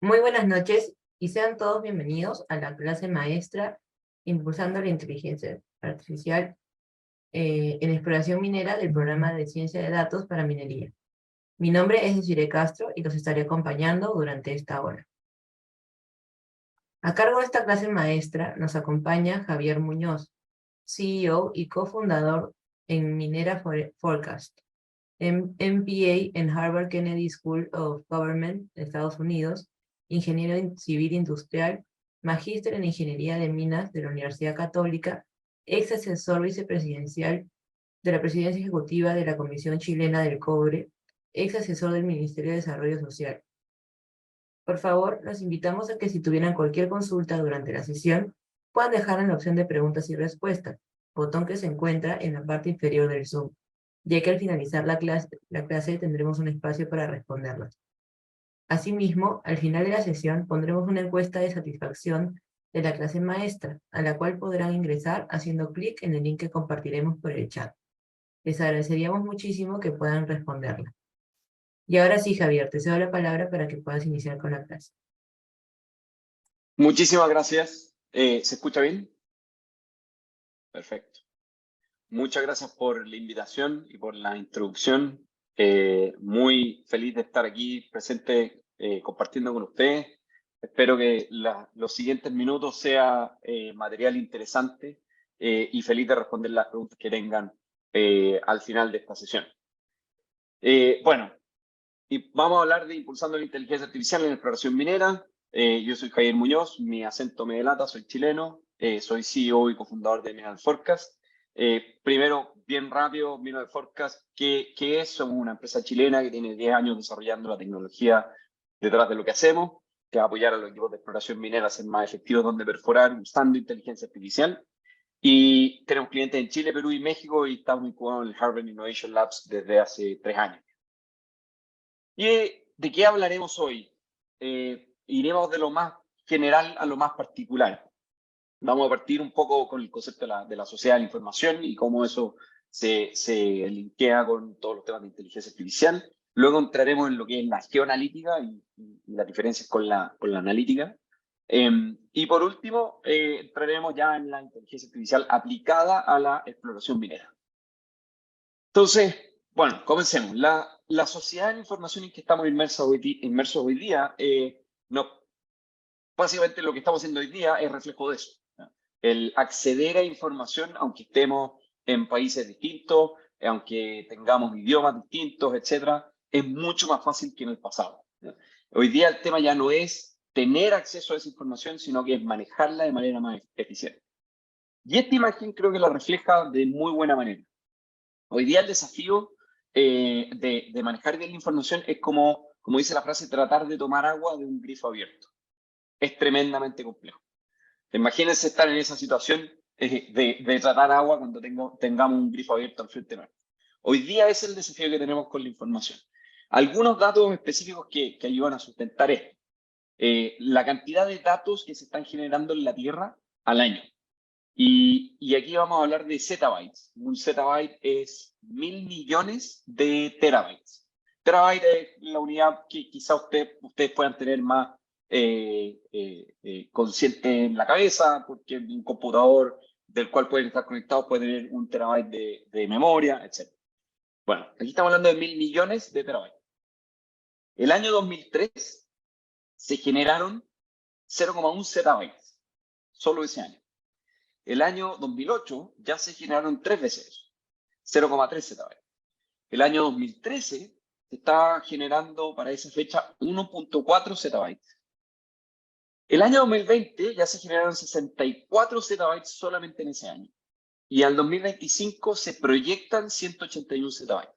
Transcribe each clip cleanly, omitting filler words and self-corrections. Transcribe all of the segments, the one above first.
Muy buenas noches y sean todos bienvenidos a la clase maestra Impulsando la Inteligencia Artificial en Exploración Minera del programa de Ciencia de Datos para Minería. Mi nombre es Desiree Castro y los estaré acompañando durante esta hora. A cargo de esta clase maestra nos acompaña Javier Muñoz, CEO y cofundador en Minera Forecast, MBA en Harvard Kennedy School of Government de Estados Unidos, ingeniero civil industrial, magíster en ingeniería de minas de la Universidad Católica, ex asesor vicepresidencial de la presidencia ejecutiva de la Comisión Chilena del Cobre, ex asesor del Ministerio de Desarrollo Social. Por favor, los invitamos a que si tuvieran cualquier consulta durante la sesión, puedan dejar en la opción de preguntas y respuestas, botón que se encuentra en la parte inferior del Zoom, ya que al finalizar la clase tendremos un espacio para responderlas. Asimismo, al final de la sesión pondremos una encuesta de satisfacción de la clase maestra, a la cual podrán ingresar haciendo clic en el link que compartiremos por el chat. Les agradeceríamos muchísimo que puedan responderla. Y ahora sí, Javier, te cedo la palabra para que puedas iniciar con la clase. Muchísimas gracias. ¿Se escucha bien? Perfecto. Muchas gracias por la invitación y por la introducción. Muy feliz de estar aquí presente compartiendo con ustedes. Espero que los siguientes minutos sea material interesante y feliz de responder las preguntas que tengan al final de esta sesión. Bueno, y vamos a hablar de impulsando la inteligencia artificial en la exploración minera. Yo soy Javier Muñoz, mi acento me delata, soy chileno, soy CEO y cofundador de Mineral Forecast. Primero, bien rápido, Mineral Forecast, ¿qué es? Somos una empresa chilena que tiene 10 años desarrollando la tecnología detrás de lo que hacemos, que va a apoyar a los equipos de exploración minera a ser más efectivos donde perforar usando inteligencia artificial. Y tenemos clientes en Chile, Perú y México y estamos incubados en el Harvard Innovation Labs desde hace 3 años. ¿Y de qué hablaremos hoy? Iremos de lo más general a lo más particular. Vamos a partir un poco con el concepto de la sociedad de la información y cómo eso se linkea con todos los temas de inteligencia artificial. Luego entraremos en lo que es la geoanalítica y las diferencias con la analítica. Y por último, entraremos ya en la inteligencia artificial aplicada a la exploración minera. Entonces, bueno, comencemos. La sociedad de la información en que estamos inmersos hoy día, básicamente lo que estamos haciendo hoy día es reflejo de eso. ¿No? El acceder a información, aunque estemos en países distintos, aunque tengamos idiomas distintos, etcétera, es mucho más fácil que en el pasado. ¿No? Hoy día el tema ya no es tener acceso a esa información, sino que es manejarla de manera más eficiente. Y esta imagen creo que la refleja de muy buena manera. Hoy día el desafío de manejar bien la información es como dice la frase, tratar de tomar agua de un grifo abierto. Es tremendamente complejo. Imagínense estar en esa situación de tratar agua cuando tengamos un grifo abierto al frente nuestro. Hoy día es el desafío que tenemos con la información. Algunos datos específicos que ayudan a sustentar esto. La cantidad de datos que se están generando en la Tierra al año. Y aquí vamos a hablar de zettabytes. Un zettabyte es 1000 millones de terabytes. Terabyte es la unidad que quizá ustedes puedan tener más consciente en la cabeza, porque un computador del cual pueden estar conectados puede tener 1 terabyte de memoria, etc. Bueno, aquí estamos hablando de 1000 millones de terabytes. El año 2003 se generaron 0,1 zettabytes, solo ese año. El año 2008 ya se generaron 3 veces eso, 0,3 zettabytes. El año 2013 se estaba generando para esa fecha 1,4 zettabytes. El año 2020 ya se generaron 64 zettabytes solamente en ese año. Y al 2025 se proyectan 181 zettabytes.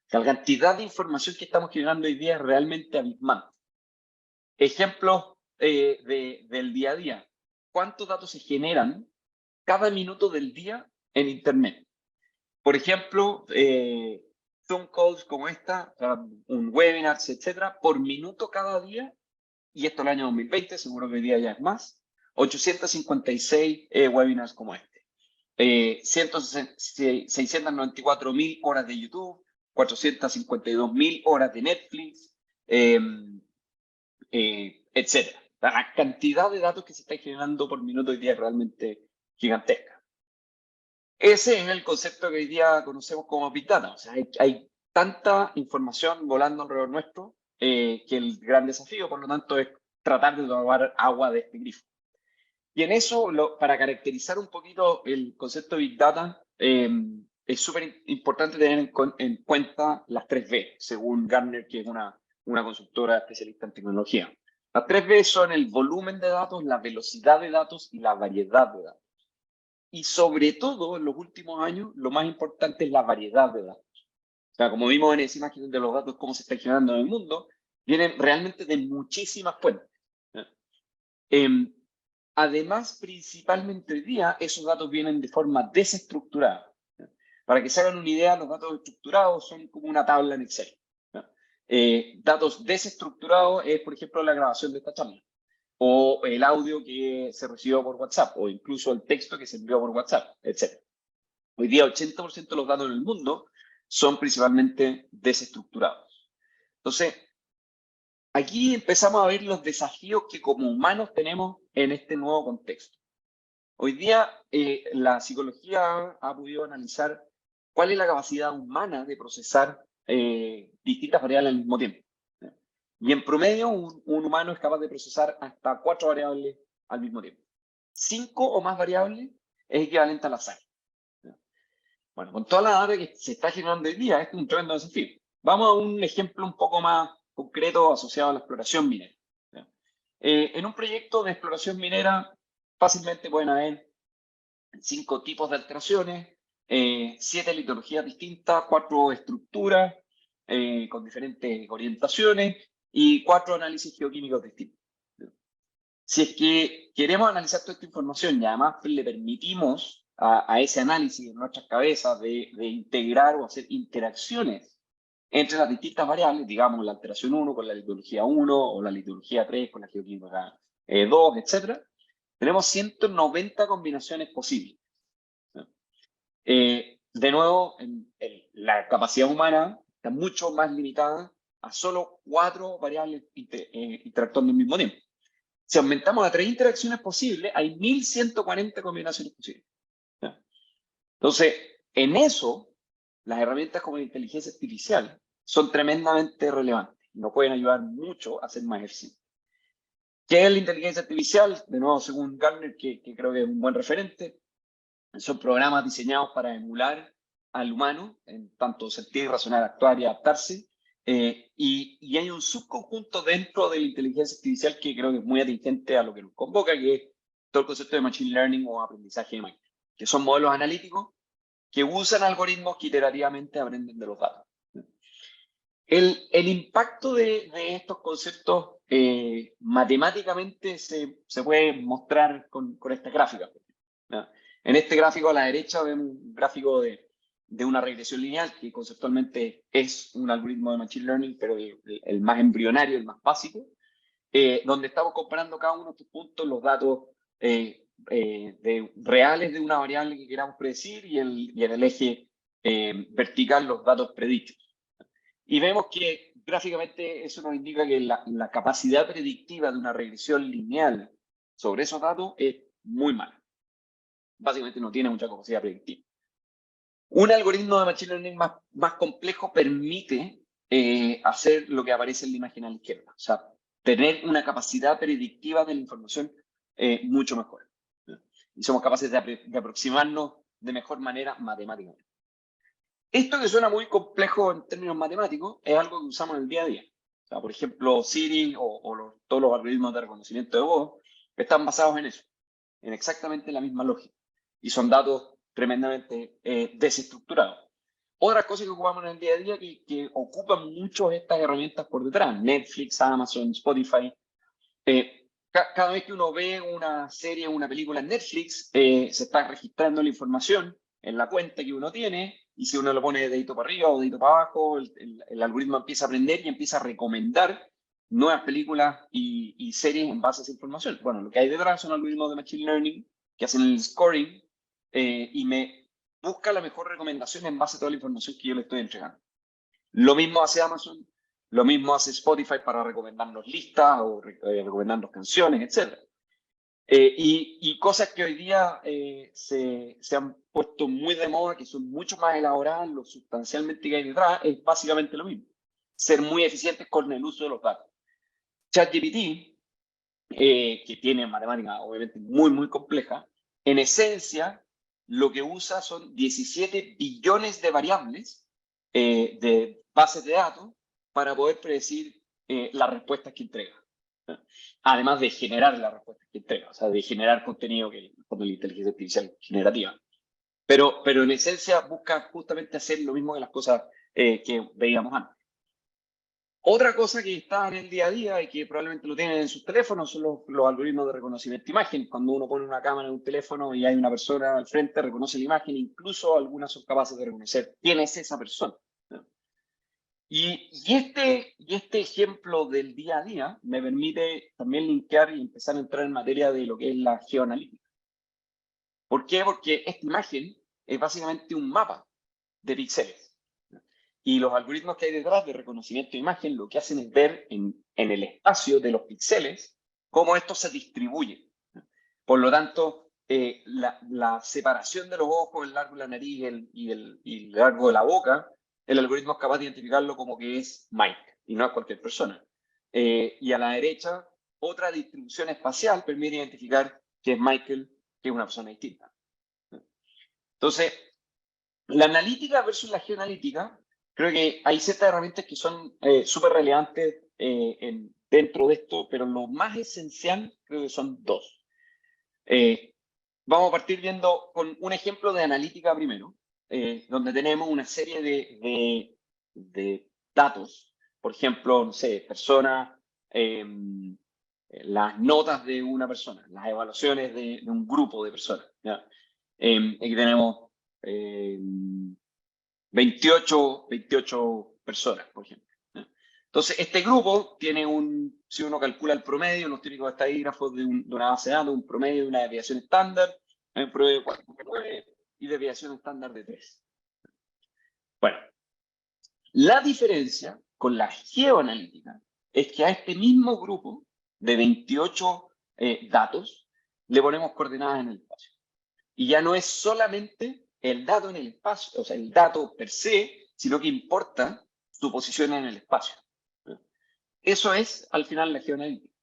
La cantidad de información que estamos generando hoy día es realmente abismante. Ejemplos del día a día. ¿Cuántos datos se generan cada minuto del día en Internet? Por ejemplo, Zoom calls como esta, un webinar, etcétera, por minuto cada día, y esto en el año 2020, seguro que hoy día ya es más, 856 webinars como este. 694.000 horas de YouTube, 452.000 horas de Netflix, etcétera. La cantidad de datos que se está generando por minuto hoy día es realmente gigantesca. Ese es el concepto que hoy día conocemos como Big Data. O sea, hay tanta información volando alrededor nuestro que el gran desafío, por lo tanto, es tratar de tomar agua de este grifo. Y en eso, para caracterizar un poquito el concepto de Big Data, es súper importante tener en cuenta las 3B, según Gartner, que es una consultora especialista en tecnología. Las 3B son el volumen de datos, la velocidad de datos y la variedad de datos. Y sobre todo, en los últimos años, lo más importante es la variedad de datos. O sea, como vimos en esa imagen de los datos, cómo se está generando en el mundo, vienen realmente de muchísimas fuentes. Además, principalmente hoy día, esos datos vienen de forma desestructurada. Para que se hagan una idea, los datos estructurados son como una tabla en Excel. Datos desestructurados es, por ejemplo, la grabación de esta charla, o el audio que se recibió por WhatsApp, o incluso el texto que se envió por WhatsApp, etc. Hoy día, 80% de los datos en el mundo son principalmente desestructurados. Entonces, aquí empezamos a ver los desafíos que como humanos tenemos en este nuevo contexto. Hoy día, la psicología ha podido analizar cuál es la capacidad humana de procesar distintas variables al mismo tiempo. Y en promedio, un humano es capaz de procesar hasta 4 variables al mismo tiempo. 5 o más variables es equivalente al azar. Bueno, con toda la data que se está generando hoy día, este es un tremendo desafío. Vamos a un ejemplo un poco más concreto asociado a la exploración minera. En un proyecto de exploración minera, fácilmente pueden haber 5 tipos de alteraciones, 7 litologías distintas, 4 estructuras con diferentes orientaciones y 4 análisis geoquímicos distintos. Si es que queremos analizar toda esta información y además le permitimos a ese análisis en nuestras cabezas de integrar o hacer interacciones entre las distintas variables, digamos la alteración 1 con la litología 1 o la litología 3 con la geoquímica 2, etc., tenemos 190 combinaciones posibles. De nuevo, la capacidad humana está mucho más limitada a solo 4 variables interactuando al mismo tiempo. Si aumentamos a 3 interacciones posibles, hay 1140 combinaciones posibles. Entonces, en eso, las herramientas como la inteligencia artificial son tremendamente relevantes. Nos pueden ayudar mucho a ser más eficientes. ¿Qué es la inteligencia artificial? De nuevo, según Gartner, que creo que es un buen referente, son programas diseñados para emular al humano, en tanto sentir, razonar, actuar y adaptarse. Y hay un subconjunto dentro de la inteligencia artificial que creo que es muy atingente a lo que nos convoca, que es todo el concepto de machine learning o aprendizaje de máquina, que son modelos analíticos que usan algoritmos que iterativamente aprenden de los datos. El impacto de estos conceptos matemáticamente se puede mostrar con esta gráfica. ¿No? En este gráfico a la derecha vemos un gráfico de una regresión lineal que conceptualmente es un algoritmo de machine learning, pero el más embrionario, el más básico, donde estamos comparando cada uno de estos puntos, los datos reales de una variable que queramos predecir y en el eje vertical los datos predichos. Y vemos que gráficamente eso nos indica que la capacidad predictiva de una regresión lineal sobre esos datos es muy mala. Básicamente no tiene mucha capacidad predictiva. Un algoritmo de machine learning más complejo permite hacer lo que aparece en la imagen a la izquierda. O sea, tener una capacidad predictiva de la información mucho mejor. Y somos capaces de aproximarnos de mejor manera matemáticamente. Esto que suena muy complejo en términos matemáticos es algo que usamos en el día a día. O sea, por ejemplo, Siri o todos los algoritmos de reconocimiento de voz están basados en eso, en exactamente la misma lógica. Y son datos tremendamente desestructurados. Otra cosa que ocupamos en el día a día que ocupan mucho estas herramientas por detrás, Netflix, Amazon, Spotify. Cada vez que uno ve una serie o una película en Netflix, se está registrando la información en la cuenta que uno tiene, y si uno lo pone de dedito para arriba o dedito para abajo, el algoritmo empieza a aprender y empieza a recomendar nuevas películas y series en base a esa información. Bueno, lo que hay detrás son algoritmos de machine learning que hacen el scoring y me busca la mejor recomendación en base a toda la información que yo le estoy entregando. Lo mismo hace Amazon, Lo mismo hace Spotify para recomendarnos listas o recomendarnos canciones, etc. Y cosas que hoy día se han puesto muy de moda, que son mucho más elaboradas, lo sustancialmente que hay detrás, es básicamente lo mismo. Ser muy eficientes con el uso de los datos. ChatGPT, que tiene matemática obviamente muy, muy compleja, en esencia lo que usa son 17 billones de variables de bases de datos para poder predecir las respuestas que entrega. Además de generar las respuestas que entrega, o sea, de generar contenido que con la inteligencia artificial generativa. Pero en esencia busca justamente hacer lo mismo que las cosas que veíamos antes. Otra cosa que está en el día a día y que probablemente lo tienen en sus teléfonos son los algoritmos de reconocimiento de imagen. Cuando uno pone una cámara en un teléfono y hay una persona al frente, reconoce la imagen, incluso algunas son capaces de reconocer quién es esa persona. Y este ejemplo del día a día me permite también linkear y empezar a entrar en materia de lo que es la geoanalítica. ¿Por qué? Porque esta imagen es básicamente un mapa de píxeles. Y los algoritmos que hay detrás de reconocimiento de imagen lo que hacen es ver en el espacio de los píxeles cómo estos se distribuyen. Por lo tanto, la separación de los ojos, el largo de la nariz y el largo de la boca, el algoritmo es capaz de identificarlo como que es Mike y no es cualquier persona. Y a la derecha, otra distribución espacial permite identificar que es Michael, que es una persona distinta. Entonces, la analítica versus la geoanalítica, creo que hay ciertas herramientas que son súper relevantes dentro de esto, pero lo más esencial creo que son dos. Vamos a partir viendo con un ejemplo de analítica primero, donde tenemos una serie de datos, por ejemplo, no sé, personas, las notas de una persona, las evaluaciones de un grupo de personas. ¿Ya? Aquí tenemos 28 personas, por ejemplo. ¿Ya? Entonces, este grupo tiene si uno calcula el promedio, los típicos estadígrafos de una base de datos, un promedio de una desviación estándar, un promedio de 4,9 y desviación estándar de 3. Bueno, la diferencia con la geoanalítica es que a este mismo grupo de 28 datos le ponemos coordenadas en el espacio. Y ya no es solamente el dato en el espacio, o sea, el dato per se, sino que importa su posición en el espacio. Eso es, al final, la geoanalítica.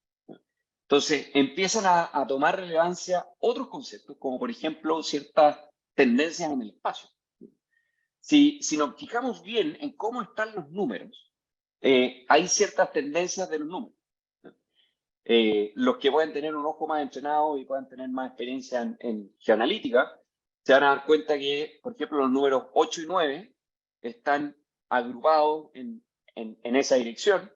Entonces, empiezan a tomar relevancia otros conceptos, como por ejemplo ciertas tendencias en el espacio. Si nos fijamos bien en cómo están los números, hay ciertas tendencias de los números. Los que pueden tener un ojo más entrenado y puedan tener más experiencia en geoanalítica, se van a dar cuenta que, por ejemplo, los números 8 y 9 están agrupados en esa dirección,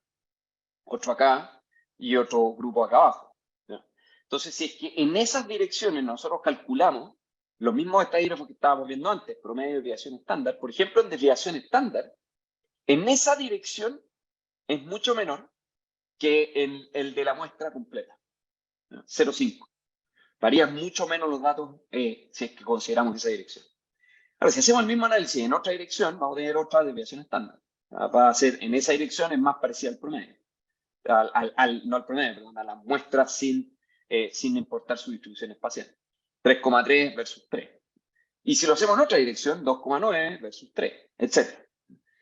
otro acá y otro grupo acá abajo. ¿Ya? Entonces, si es que en esas direcciones nosotros calculamos los mismos estadígrafos que estábamos viendo antes, promedio de desviación estándar, por ejemplo, en desviación estándar, en esa dirección es mucho menor que el de la muestra completa, 0,5. Varían mucho menos los datos si es que consideramos esa dirección. Ahora, si hacemos el mismo análisis en otra dirección, vamos a tener otra desviación estándar. Va a ser en esa dirección es más parecida al promedio. No al promedio, perdón, a las muestras sin importar su distribución espacial. 3,3 versus 3. Y si lo hacemos en otra dirección, 2,9 versus 3, etc.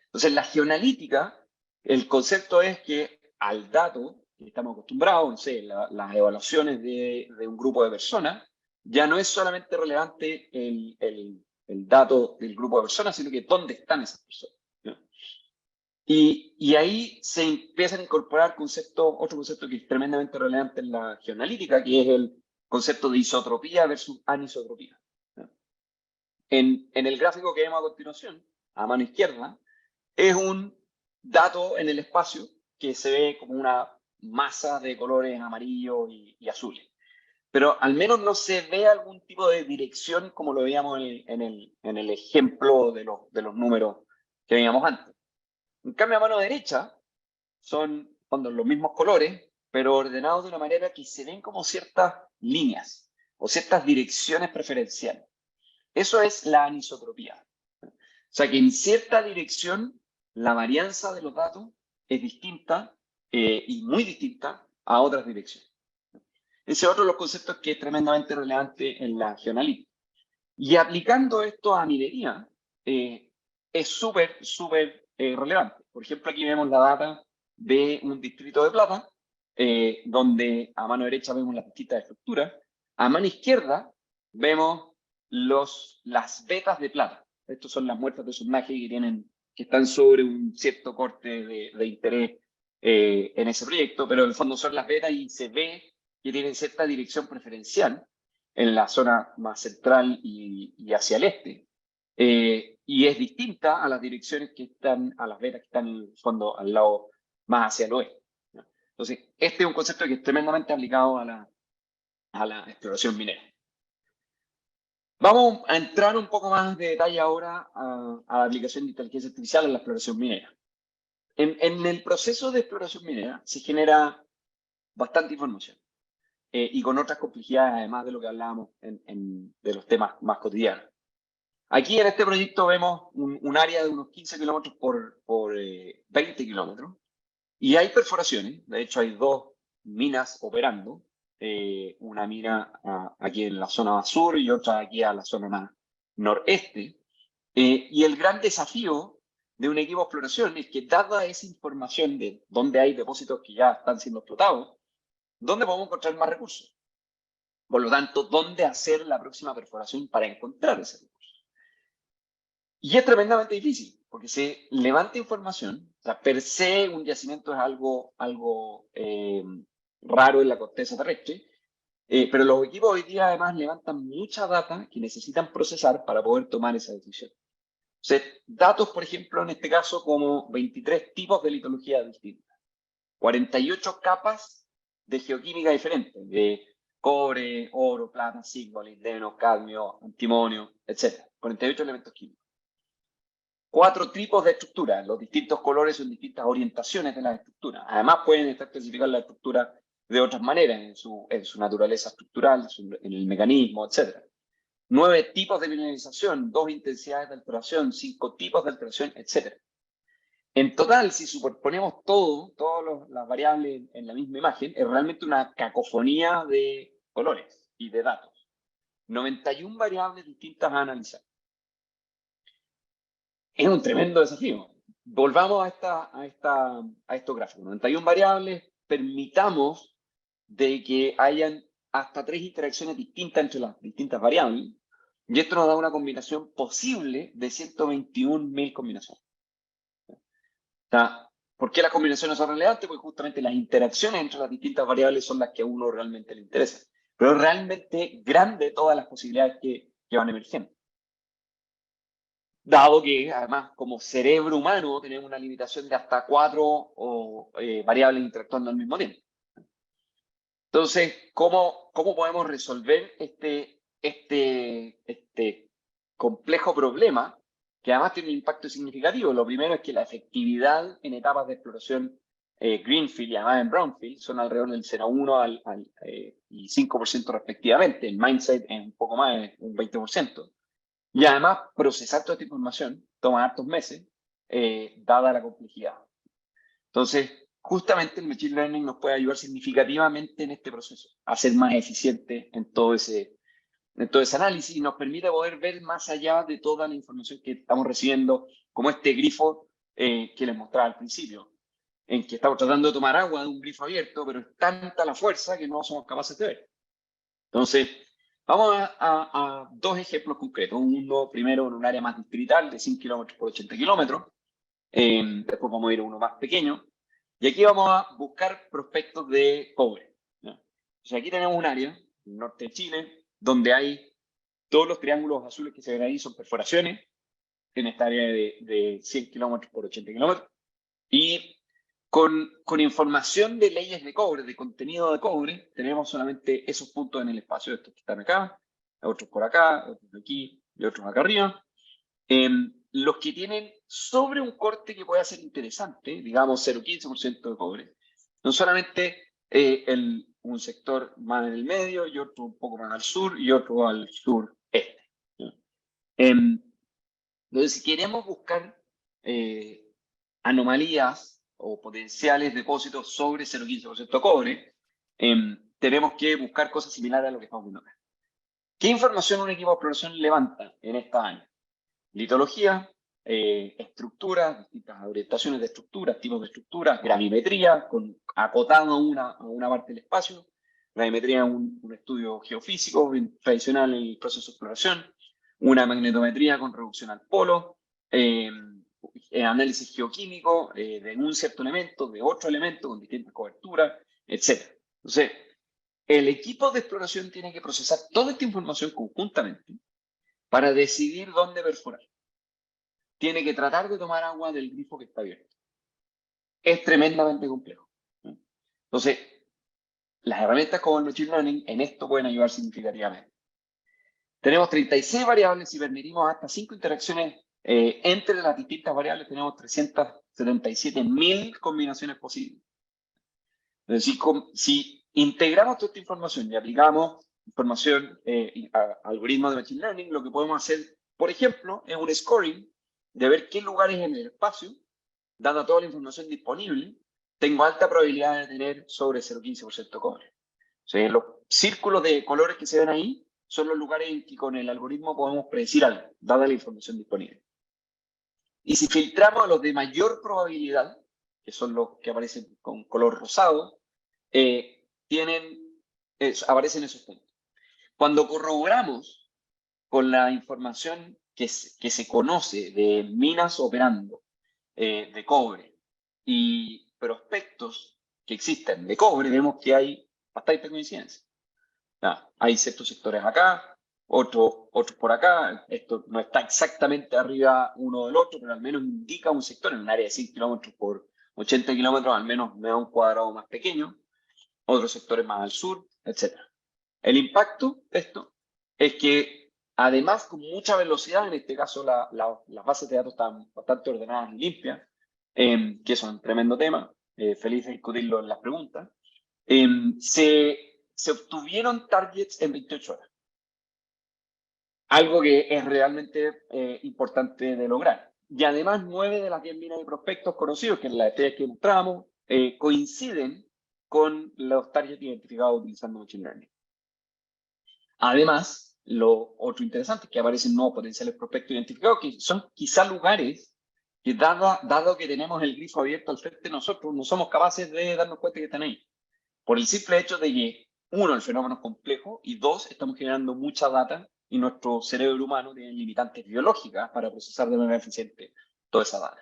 Entonces, la geoanalítica, el concepto es que al dato que estamos acostumbrados, no sé, las evaluaciones de un grupo de personas, ya no es solamente relevante el dato del grupo de personas, sino que dónde están esas personas. ¿No? Y ahí se empiezan a incorporar otro concepto que es tremendamente relevante en la geoanalítica, que es el concepto de isotropía versus anisotropía. ¿No? En el gráfico que vemos a continuación, a mano izquierda, es un dato en el espacio que se ve como una masa de colores amarillo y azules. Pero al menos no se ve algún tipo de dirección como lo veíamos en el ejemplo de los números que veíamos antes. En cambio, a mano derecha son los mismos colores, pero ordenados de una manera que se ven como ciertas líneas o ciertas direcciones preferenciales. Eso es la anisotropía. O sea que en cierta dirección la varianza de los datos es distinta y muy distinta a otras direcciones. Ese es otro de los conceptos que es tremendamente relevante en la geoanalítica. Y aplicando esto a minería, es súper relevante. Por ejemplo, aquí vemos la data de un distrito de plata, donde a mano derecha vemos las distintas estructuras, a mano izquierda vemos las vetas de plata. Estas son las muestras de sondaje que están sobre un cierto corte de interés en ese proyecto, pero en el fondo son las vetas y se ve que tienen cierta dirección preferencial en la zona más central y hacia el este. Y es distinta a las direcciones que están, a las vetas que están en el fondo al lado más hacia el oeste. Entonces, este es un concepto que es tremendamente aplicado a la exploración minera. Vamos a entrar un poco más de detalle ahora a la aplicación de inteligencia artificial en la exploración minera. En el proceso de exploración minera se genera bastante información y con otras complejidades, además de lo que hablábamos de los temas más cotidianos. Aquí en este proyecto vemos un área de unos 15 kilómetros por 20 kilómetros y hay perforaciones. De hecho, hay dos minas operando. Una mina aquí en la zona más sur y otra aquí a la zona más noreste. Y el gran desafío de un equipo de exploración es que, dada esa información de dónde hay depósitos que ya están siendo explotados, ¿dónde podemos encontrar más recursos? Por lo tanto, ¿dónde hacer la próxima perforación para encontrar ese recurso? Y es tremendamente difícil, porque se levanta información, o sea, per se un yacimiento es algo raro en la corteza terrestre, pero los equipos hoy día además levantan mucha data que necesitan procesar para poder tomar esa decisión. O sea, datos, por ejemplo, en este caso, como 23 tipos de litología distintas, 48 capas de geoquímica diferentes, de cobre, oro, plata, zinc, molibdeno, cadmio, antimonio, etc. 48 elementos químicos. 4 tipos de estructuras, los distintos colores son distintas orientaciones de las estructuras. Además, pueden estar clasificadas la estructura de otras maneras, en su naturaleza estructural, en el mecanismo, etc. 9 tipos de mineralización, 2 intensidades de alteración, 5 tipos de alteración, etc. En total, si superponemos todas las variables en la misma imagen, es realmente una cacofonía de colores y de datos. 91 variables distintas a analizar. Es un tremendo desafío. Volvamos a estos gráficos. 91 variables, permitamos de que hayan hasta 3 interacciones distintas entre las distintas variables, y esto nos da una combinación posible de 121.000 combinaciones. O sea, ¿por qué las combinaciones son relevantes? Porque justamente las interacciones entre las distintas variables son las que a uno realmente le interesan. Pero es realmente grande todas las posibilidades que van emergiendo. Dado que, además, como cerebro humano, tenemos una limitación de hasta 4 variables interactuando al mismo tiempo. Entonces, ¿cómo podemos resolver este complejo problema, que además tiene un impacto significativo? Lo primero es que la efectividad en etapas de exploración Greenfield y además en Brownfield son alrededor del 0,1 y 5% respectivamente. En Mindsight es un poco más, es un 20%. Y además, procesar toda esta información toma hartos meses, dada la complejidad. Entonces, justamente el Machine Learning nos puede ayudar significativamente en este proceso, a ser más eficiente en todo ese análisis, y nos permite poder ver más allá de toda la información que estamos recibiendo, como este grifo que les mostraba al principio, en que estamos tratando de tomar agua de un grifo abierto, pero es tanta la fuerza que no somos capaces de ver. Entonces, vamos a dos ejemplos concretos. Uno primero en un área más distrital de 100 kilómetros por 80 kilómetros. Después vamos a ir a uno más pequeño. Y aquí vamos a buscar prospectos de cobre. Entonces aquí tenemos un área, en el norte de Chile, donde hay todos los triángulos azules que se ven ahí, son perforaciones, en esta área de 100 kilómetros por 80 kilómetros. Y con información de leyes de cobre, de contenido de cobre, tenemos solamente esos puntos en el espacio, estos que están acá, otros por acá, otros aquí y otros acá arriba. Los que tienen sobre un corte que pueda ser interesante, digamos 0,15% de cobre, no solamente un sector más en el medio y otro un poco más al sur y otro al sureste. Entonces, si queremos buscar anomalías o potenciales depósitos sobre 0,15% cobre, tenemos que buscar cosas similares a lo que estamos viendo acá. ¿Qué información un equipo de exploración levanta en esta área? Litología, estructuras, distintas orientaciones de estructuras, tipos de estructuras, gravimetría, acotado a una parte del espacio. Gravimetría es un estudio geofísico tradicional en el proceso de exploración. Una magnetometría con reducción al polo. Análisis geoquímico de un cierto elemento, de otro elemento, con distintas coberturas, etc. Entonces, el equipo de exploración tiene que procesar toda esta información conjuntamente para decidir dónde perforar. Tiene que tratar de tomar agua del grifo que está abierto. Es tremendamente complejo. Entonces, las herramientas como el Machine Learning en esto pueden ayudar significativamente. Tenemos 36 variables y permitimos hasta 5 interacciones entre las distintas variables. Tenemos 377.000 combinaciones posibles. Entonces, si integramos toda esta información y aplicamos información, algoritmos de Machine Learning, lo que podemos hacer, por ejemplo, es un scoring de ver qué lugares en el espacio, dada toda la información disponible, tengo alta probabilidad de tener sobre 0,15% cobre. O sea, los círculos de colores que se ven ahí son los lugares en que con el algoritmo podemos predecir algo, dada la información disponible. Y si filtramos a los de mayor probabilidad, que son los que aparecen con color rosado, aparecen esos puntos. Cuando corroboramos con la información que se conoce de minas operando de cobre y prospectos que existen de cobre, vemos que hay bastante coincidencia. Hay ciertos sectores acá, otros por acá. Esto no está exactamente arriba uno del otro, pero al menos indica un sector en un área de 100 kilómetros por 80 kilómetros, al menos me da un cuadrado más pequeño. Otros sectores más al sur, etc. El impacto de esto es que, además, con mucha velocidad, en este caso las bases de datos están bastante ordenadas y limpias, que eso es un tremendo tema, feliz de discutirlo en las preguntas, se obtuvieron targets en 28 horas. Algo que es realmente importante de lograr. Y además, 9 de las 10 minas de prospectos conocidos, que en las estrellas que mostramos, coinciden con los targets identificados utilizando Machine Learning. Además, lo otro interesante es que aparecen nuevos potenciales prospectos identificados, que son quizá lugares que, dado que tenemos el grifo abierto al frente de nosotros, no somos capaces de darnos cuenta que están ahí. Por el simple hecho de que, uno, el fenómeno es complejo, y dos, estamos generando mucha data y nuestro cerebro humano tiene limitantes biológicas para procesar de manera eficiente toda esa data.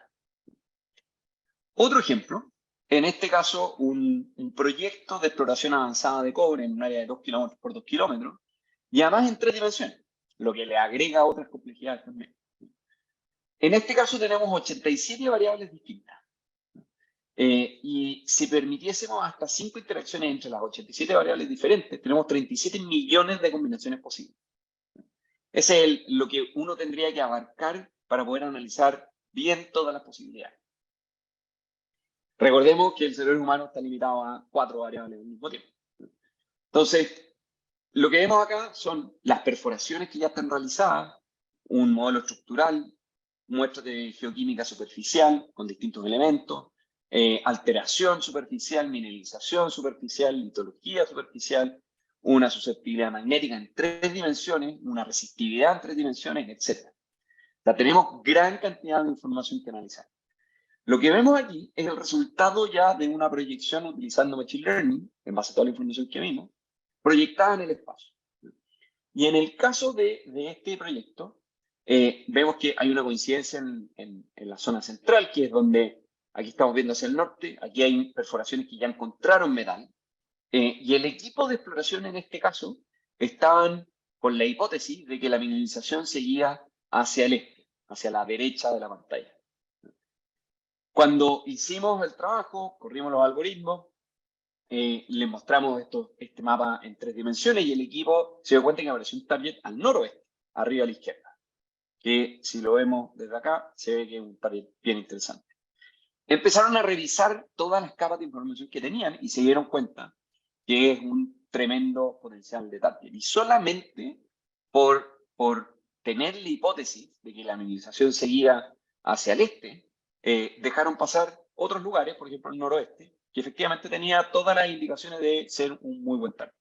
Otro ejemplo, en este caso, un proyecto de exploración avanzada de cobre en un área de 2 kilómetros por 2 kilómetros, y además en 3 dimensiones, lo que le agrega otras complejidades también. En este caso tenemos 87 variables distintas. Y si permitiésemos hasta 5 interacciones entre las 87 variables diferentes, tenemos 37 millones de combinaciones posibles. Ese es lo que uno tendría que abarcar para poder analizar bien todas las posibilidades. Recordemos que el cerebro humano está limitado a 4 variables al mismo tiempo. Entonces, lo que vemos acá son las perforaciones que ya están realizadas, un modelo estructural, muestras de geoquímica superficial con distintos elementos, alteración superficial, mineralización superficial, litología superficial, una susceptibilidad magnética en 3 dimensiones, una resistividad en 3 dimensiones, etc. O sea, tenemos gran cantidad de información que analizar. Lo que vemos aquí es el resultado ya de una proyección utilizando Machine Learning, en base a toda la información que vimos, proyectada en el espacio. Y en el caso de este proyecto, vemos que hay una coincidencia en la zona central, que es donde aquí estamos viendo hacia el norte, aquí hay perforaciones que ya encontraron metal, y el equipo de exploración en este caso estaban con la hipótesis de que la mineralización seguía hacia el este, hacia la derecha de la pantalla. Cuando hicimos el trabajo, corrimos los algoritmos, le mostramos este mapa en 3 dimensiones y el equipo se dio cuenta que apareció un target al noroeste, arriba a la izquierda, que si lo vemos desde acá, se ve que es un target bien interesante. Empezaron a revisar todas las capas de información que tenían y se dieron cuenta que es un tremendo potencial de target. Y solamente por tener la hipótesis de que la mineralización seguía hacia el este, dejaron pasar otros lugares, por ejemplo el noroeste, que efectivamente tenía todas las indicaciones de ser un muy buen target.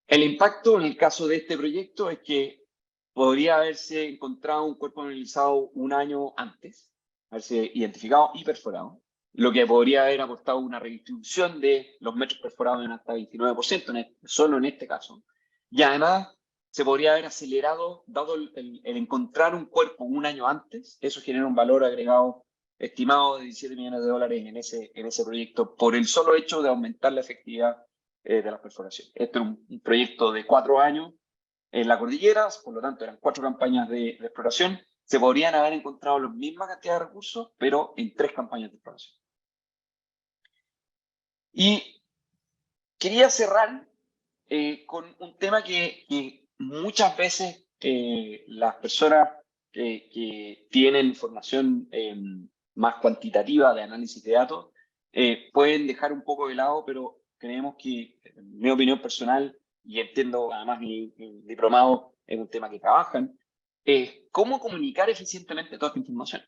El impacto en el caso de este proyecto es que podría haberse encontrado un cuerpo mineralizado un año antes, haberse identificado y perforado, lo que podría haber aportado una redistribución de los metros perforados en hasta 29%, solo en este caso. Y además se podría haber acelerado, dado el encontrar un cuerpo un año antes, eso genera un valor agregado estimado de 17 millones de dólares en ese proyecto por el solo hecho de aumentar la efectividad de las perforaciones. Este es un proyecto de 4 años en la cordillera, por lo tanto eran 4 campañas de exploración. Se podrían haber encontrado la misma cantidad de recursos, pero en 3 campañas de exploración. Y quería cerrar con un tema que muchas veces las personas que tienen formación más cuantitativa de análisis de datos pueden dejar un poco de lado, pero creemos que, en mi opinión personal, y entiendo además mi diplomado es un tema que trabajan, cómo comunicar eficientemente toda esta información.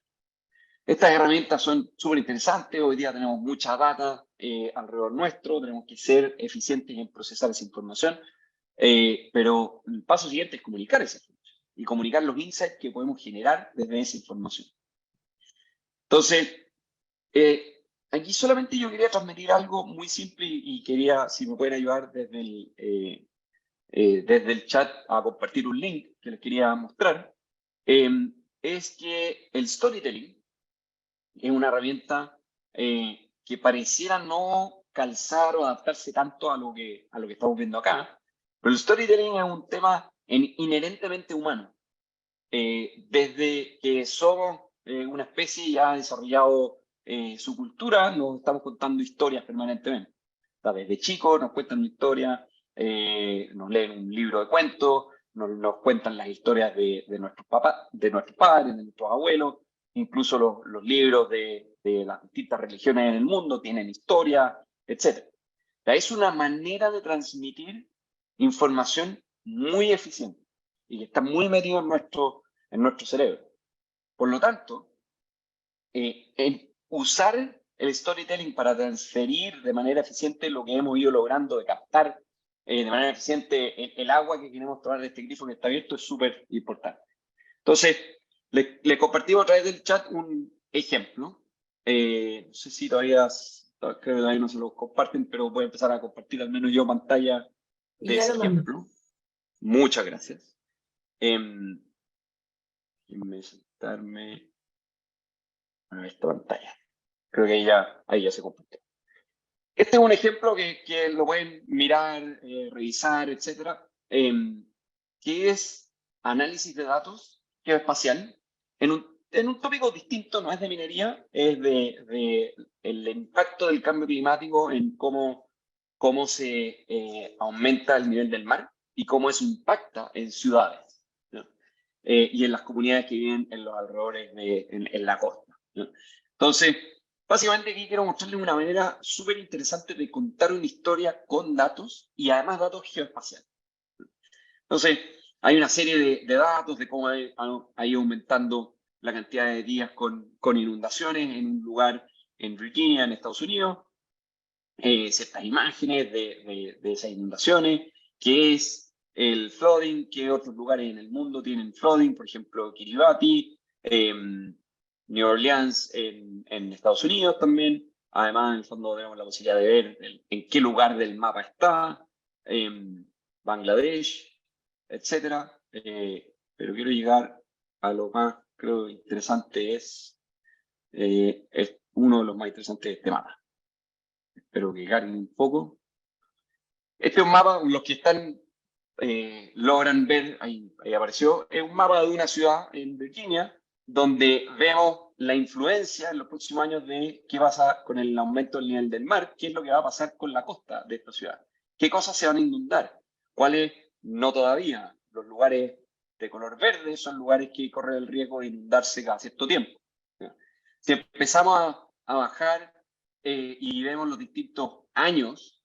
Estas herramientas son súper interesantes, hoy día tenemos mucha data alrededor nuestro, tenemos que ser eficientes en procesar esa información, pero el paso siguiente es comunicar esa información y comunicar los insights que podemos generar desde esa información. Entonces, aquí solamente yo quería transmitir algo muy simple y quería, si me pueden ayudar desde el chat a compartir un link que les quería mostrar, es que el storytelling es una herramienta que pareciera no calzar o adaptarse tanto a lo que estamos viendo acá, pero el storytelling es un tema inherentemente humano. Desde que somos una especie ya ha desarrollado su cultura, nos estamos contando historias permanentemente. O sea, desde chicos nos cuentan una historia, nos leen un libro de cuentos, nos cuentan las historias de nuestros papás, de nuestros padres, de nuestros abuelos, incluso los libros de las distintas religiones en el mundo tienen historia, etc. O sea, es una manera de transmitir información muy eficiente y que está muy metido en nuestro cerebro. Por lo tanto, usar el storytelling para transferir de manera eficiente lo que hemos ido logrando de captar de manera eficiente el agua que queremos tomar de este grifo que está abierto es súper importante. Entonces, le compartimos a través del chat un ejemplo. No sé si creo que todavía no se lo comparten, pero voy a empezar a compartir al menos yo pantalla de ese ejemplo. Muchas gracias. Déjenme sentarme a esta pantalla. Creo que ahí ya se compartió. Este es un ejemplo que lo pueden mirar, revisar, etcétera, que es análisis de datos geoespacial en un tópico distinto, no es de minería, es de el impacto del cambio climático en cómo se aumenta el nivel del mar y cómo eso impacta en ciudades, ¿no? Y en las comunidades que viven en los alrededores en la costa, ¿no? Entonces, básicamente aquí quiero mostrarles una manera súper interesante de contar una historia con datos y además datos geoespaciales. Entonces, hay una serie de datos de cómo ha ido aumentando la cantidad de días con inundaciones en un lugar en Virginia, en Estados Unidos. Ciertas imágenes de esas inundaciones, qué es el flooding, qué otros lugares en el mundo tienen flooding, por ejemplo, Kiribati, New Orleans en Estados Unidos también. Además, en el fondo tenemos la posibilidad de ver en qué lugar del mapa está, Bangladesh, etcétera. Pero quiero llegar a lo más, creo, interesante es uno de los más interesantes de este mapa. Espero que carguen un poco. Este es un mapa, los que están logran ver, ahí apareció, es un mapa de una ciudad en Virginia, donde vemos la influencia en los próximos años de qué pasa con el aumento del nivel del mar, qué es lo que va a pasar con la costa de esta ciudad, qué cosas se van a inundar, cuáles no todavía. Los lugares de color verde son lugares que corren el riesgo de inundarse cada cierto tiempo. Si empezamos a bajar y vemos los distintos años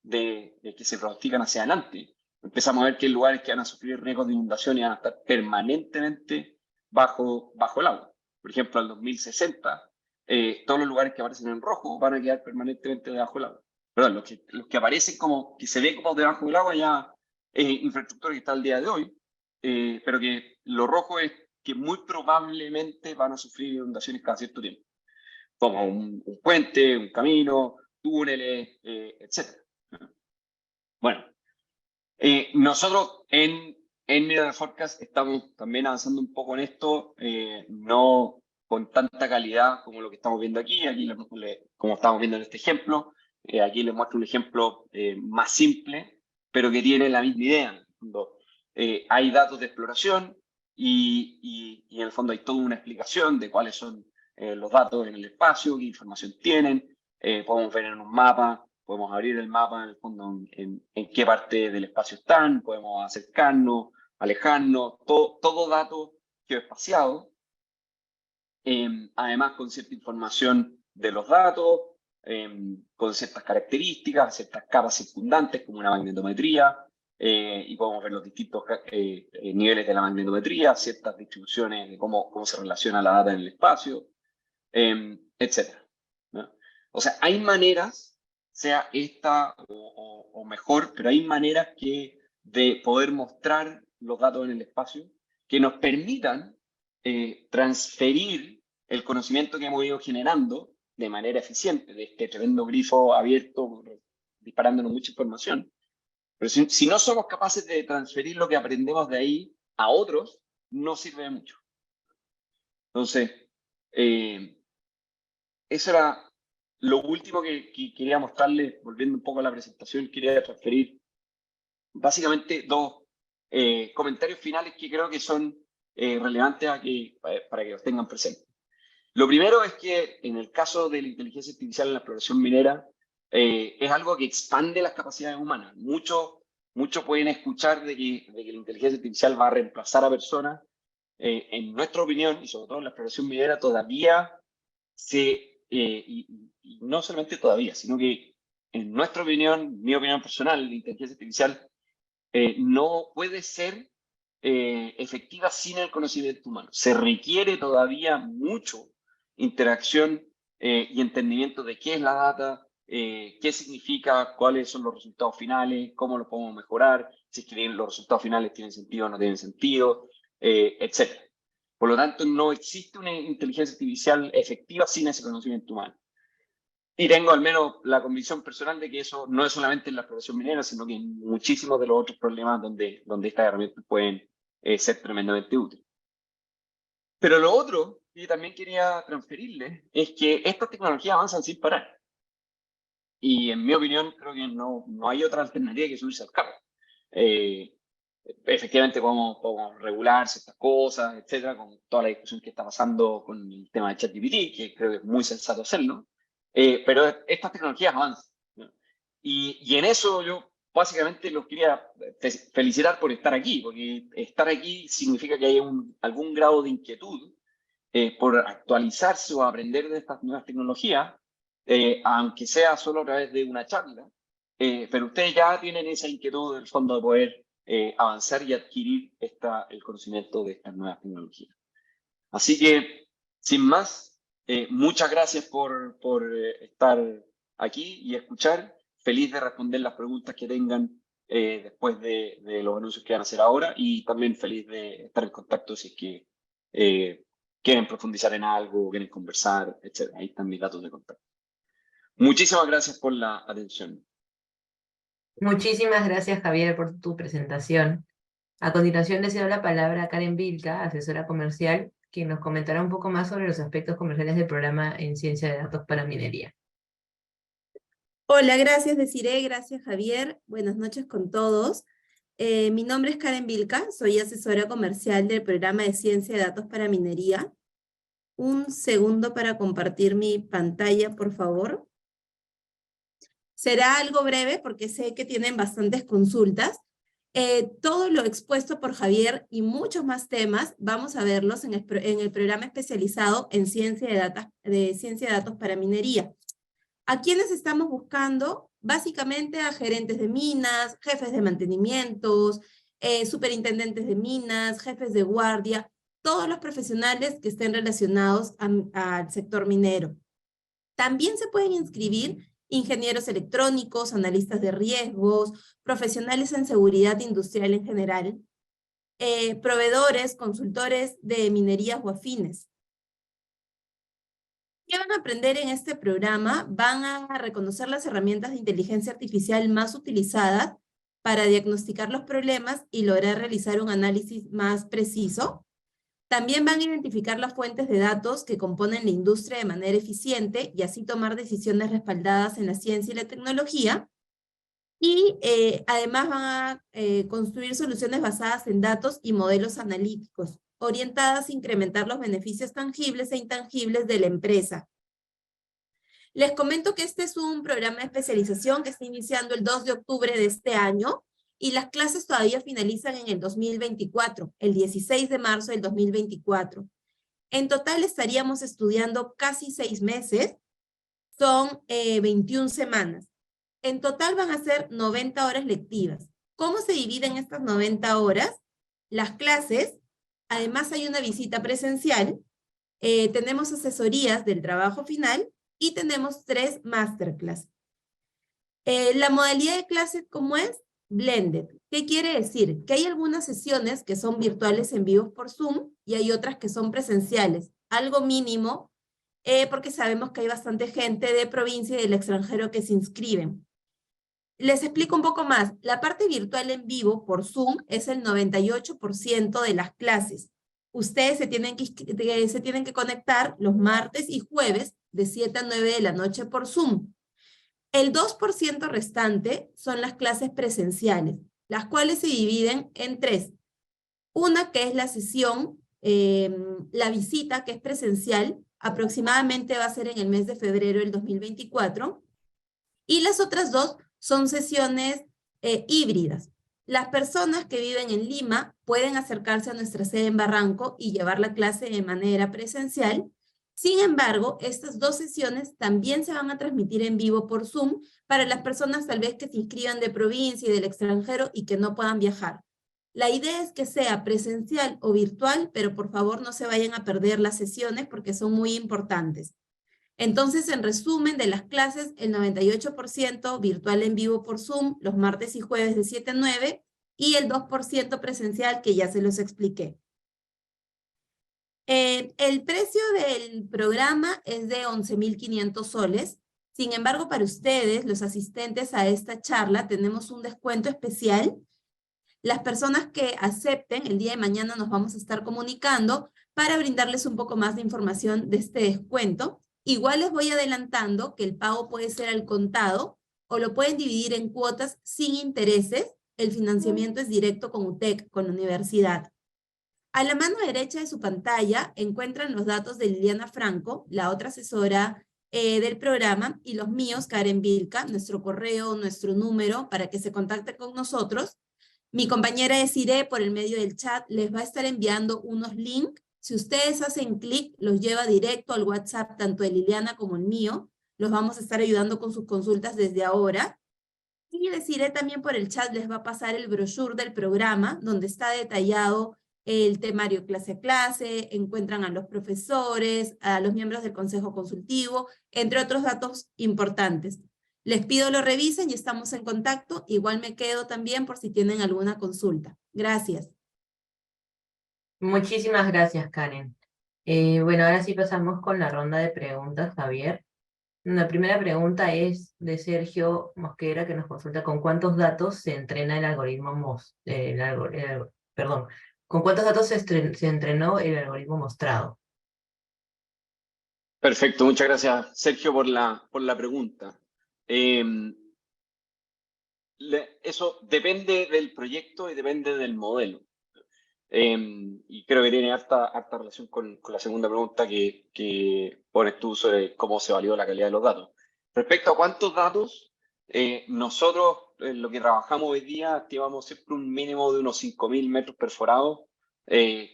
de que se pronostican hacia adelante, empezamos a ver que hay lugares que van a sufrir riesgos de inundación y van a estar permanentemente bajo el agua. Por ejemplo, al 2060 todos los lugares que aparecen en rojo van a quedar permanentemente debajo del agua. Perdón, los que aparecen como, que se ve como debajo del agua ya es infraestructura que está al día de hoy, pero que lo rojo es que muy probablemente van a sufrir inundaciones cada cierto tiempo, como un puente, un camino, túneles, etc. Bueno, nosotros en Mineral Forecast estamos también avanzando un poco en esto, no con tanta calidad como lo que estamos viendo aquí, como estamos viendo en este ejemplo. Aquí les muestro un ejemplo más simple, pero que tiene la misma idea. En el fondo, hay datos de exploración y en el fondo hay toda una explicación de cuáles son los datos en el espacio, qué información tienen. Podemos ver en un mapa, podemos abrir el mapa en el fondo en qué parte del espacio están, podemos acercarnos, alejarnos, todo dato geoespaciado. Además con cierta información de los datos, con ciertas características, ciertas capas circundantes como una magnetometría, y podemos ver los distintos niveles de la magnetometría, ciertas distribuciones de cómo se relaciona la data en el espacio, etc. ¿no? O sea, hay maneras, sea esta o mejor, pero hay maneras de poder mostrar los datos en el espacio que nos permitan transferir el conocimiento que hemos ido generando de manera eficiente, de este tremendo grifo abierto, disparándonos mucha información. Pero si no somos capaces de transferir lo que aprendemos de ahí a otros, no sirve de mucho. Entonces, eso era lo último que quería mostrarles, volviendo un poco a la presentación, quería transferir básicamente dos comentarios finales que creo que son relevantes para que los tengan presentes. Lo primero es que en el caso de la inteligencia artificial en la exploración minera, es algo que expande las capacidades humanas. Muchos pueden escuchar de que la inteligencia artificial va a reemplazar a personas. En nuestra opinión, y sobre todo en la exploración minera, todavía y no solamente todavía, sino que en nuestra opinión, mi opinión personal, la inteligencia artificial no puede ser efectiva sin el conocimiento humano. Se requiere todavía mucho interacción y entendimiento de qué es la data, qué significa, cuáles son los resultados finales, cómo lo podemos mejorar, si es que los resultados finales tienen sentido o no tienen sentido, etc. Por lo tanto, no existe una inteligencia artificial efectiva sin ese conocimiento humano. Y tengo al menos la convicción personal de que eso no es solamente en la exploración minera, sino que en muchísimos de los otros problemas donde estas herramientas pueden ser tremendamente útiles. Pero lo otro que también quería transferirle es que estas tecnologías avanzan sin parar. Y en mi opinión, creo que no hay otra alternativa que subirse al carro. Efectivamente podemos regular ciertas cosas, etcétera, con toda la discusión que está pasando con el tema de ChatGPT, que creo que es muy sensato hacerlo. Pero estas tecnologías avanzan, ¿no? Y en eso yo básicamente los quería felicitar por estar aquí, porque estar aquí significa que hay algún grado de inquietud por actualizarse o aprender de estas nuevas tecnologías, aunque sea solo a través de una charla, pero ustedes ya tienen esa inquietud del fondo de poder avanzar y adquirir el conocimiento de estas nuevas tecnologías. Así que, sin más, muchas gracias por estar aquí y escuchar. Feliz de responder las preguntas que tengan después de los anuncios que van a hacer ahora, y también feliz de estar en contacto si es que quieren profundizar en algo, quieren conversar, etc. Ahí están mis datos de contacto. Muchísimas gracias por la atención. Muchísimas gracias, Javier, por tu presentación. A continuación le cedo la palabra a Karen Vilca, asesora comercial, quien nos comentará un poco más sobre los aspectos comerciales del programa en Ciencia de Datos para Minería. Hola, gracias Desiree, gracias Javier. Buenas noches con todos. Mi nombre es Karen Vilca, soy asesora comercial del programa de Ciencia de Datos para Minería. Un segundo para compartir mi pantalla, por favor. Será algo breve porque sé que tienen bastantes consultas. Todo lo expuesto por Javier y muchos más temas vamos a verlos en el programa especializado en Ciencia de Datos para Minería. ¿A quiénes estamos buscando? Básicamente a gerentes de minas, jefes de mantenimientos, superintendentes de minas, jefes de guardia, todos los profesionales que estén relacionados al sector minero. También se pueden inscribir ingenieros electrónicos, analistas de riesgos, profesionales en seguridad industrial en general, proveedores, consultores de minerías o afines. ¿Qué van a aprender en este programa? Van a reconocer las herramientas de inteligencia artificial más utilizadas para diagnosticar los problemas y lograr realizar un análisis más preciso. También van a identificar las fuentes de datos que componen la industria de manera eficiente y así tomar decisiones respaldadas en la ciencia y la tecnología. Y además van a construir soluciones basadas en datos y modelos analíticos, orientadas a incrementar los beneficios tangibles e intangibles de la empresa. Les comento que este es un programa de especialización que está iniciando el 2 de octubre de este año y las clases todavía finalizan en el 2024, el 16 de marzo del 2024. En total estaríamos estudiando casi 6 meses, son 21 semanas. En total van a ser 90 horas lectivas. ¿Cómo se dividen estas 90 horas? Las clases, además hay una visita presencial, tenemos asesorías del trabajo final y tenemos 3 masterclass. La modalidad de clase, ¿cómo es? Blended. ¿Qué quiere decir? Que hay algunas sesiones que son virtuales en vivo por Zoom y hay otras que son presenciales. Algo mínimo, porque sabemos que hay bastante gente de provincia y del extranjero que se inscriben. Les explico un poco más. La parte virtual en vivo por Zoom es el 98% de las clases. Ustedes se tienen que conectar los martes y jueves de 7 a 9 de la noche por Zoom. El 2% restante son las clases presenciales, las cuales se dividen en 3. Una que es la sesión, la visita, que es presencial, aproximadamente va a ser en el mes de febrero del 2024. Y las otras 2 son sesiones híbridas. Las personas que viven en Lima pueden acercarse a nuestra sede en Barranco y llevar la clase de manera presencial. Sin embargo, estas 2 sesiones también se van a transmitir en vivo por Zoom para las personas tal vez que se inscriban de provincia y del extranjero y que no puedan viajar. La idea es que sea presencial o virtual, pero por favor no se vayan a perder las sesiones porque son muy importantes. Entonces, en resumen de las clases, el 98% virtual en vivo por Zoom, los martes y jueves de 7 a 9, y el 2% presencial, que ya se los expliqué. El precio del programa es de 11.500 soles. Sin embargo, para ustedes, los asistentes a esta charla, tenemos un descuento especial. Las personas que acepten, el día de mañana nos vamos a estar comunicando para brindarles un poco más de información de este descuento. Igual les voy adelantando que el pago puede ser al contado o lo pueden dividir en cuotas sin intereses. El financiamiento es directo con UTEC, con la universidad. A la mano derecha de su pantalla encuentran los datos de Liliana Franco, la otra asesora del programa, y los míos, Karen Vilca, nuestro correo, nuestro número, para que se contacte con nosotros. Mi compañera Desiree, por el medio del chat, les va a estar enviando unos links. Si ustedes hacen clic, los lleva directo al WhatsApp, tanto de Liliana como el mío. Los vamos a estar ayudando con sus consultas desde ahora. Y Desiree también por el chat les va a pasar el brochure del programa, donde está detallado el temario clase a clase, encuentran a los profesores, a los miembros del consejo consultivo, entre otros datos importantes. Les pido lo revisen y estamos en contacto. Igual me quedo también por si tienen alguna consulta. Gracias. Muchísimas gracias, Karen. Bueno, ahora sí pasamos con la ronda de preguntas, Javier. La primera pregunta es de Sergio Mosquera, que nos consulta con cuántos datos se entrena el algoritmo ¿con cuántos datos se entrenó el algoritmo mostrado? Perfecto, muchas gracias, Sergio, por la pregunta. Eso depende del proyecto y depende del modelo. Y creo que tiene harta relación con la segunda pregunta que pones tú sobre cómo se validó la calidad de los datos. Respecto a cuántos datos, nosotros en lo que trabajamos hoy día activamos siempre un mínimo de unos 5.000 metros perforados,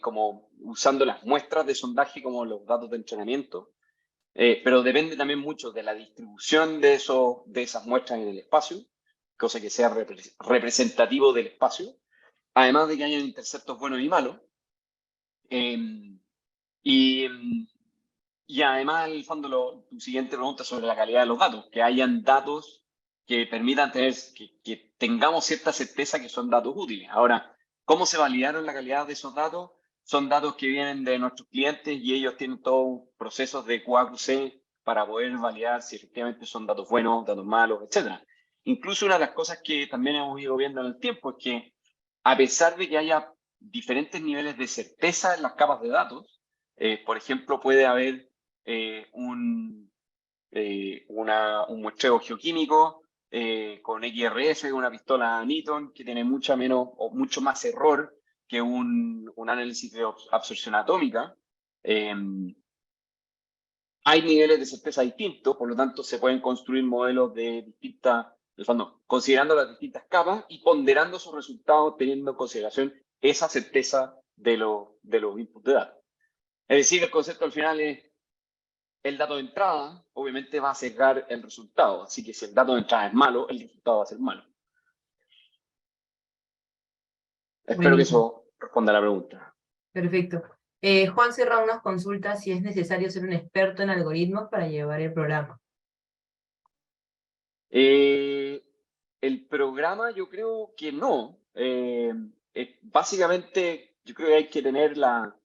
como usando las muestras de sondaje como los datos de entrenamiento. Pero depende también mucho de la distribución de esas muestras en el espacio, cosa que sea representativo del espacio, además de que hayan interceptos buenos y malos. Y y además, en el fondo, tu siguiente pregunta sobre la calidad de los datos, que hayan datos que permitan tener, que tengamos cierta certeza que son datos útiles. Ahora, ¿cómo se validaron la calidad de esos datos? Son datos que vienen de nuestros clientes y ellos tienen todos procesos de QA/QC para poder validar si efectivamente son datos buenos, datos malos, etc. Incluso una de las cosas que también hemos ido viendo en el tiempo es que a pesar de que haya diferentes niveles de certeza en las capas de datos, por ejemplo, puede haber un muestreo geoquímico con XRF, una pistola Newton, que tiene mucho más error que un análisis de absorción atómica. Hay niveles de certeza distintos, por lo tanto se pueden construir modelos de distintas, en el fondo, considerando las distintas capas y ponderando sus resultados teniendo en consideración esa certeza de los inputs de datos. Es decir, el concepto al final es el dato de entrada, obviamente va a sesgar el resultado, así que si el dato de entrada es malo, el resultado va a ser malo. Espero que eso responda a la pregunta. Perfecto. Juan Serrano nos consulta si es necesario ser un experto en algoritmos para llevar el programa. El programa yo creo que no. Básicamente yo creo que hay que tener la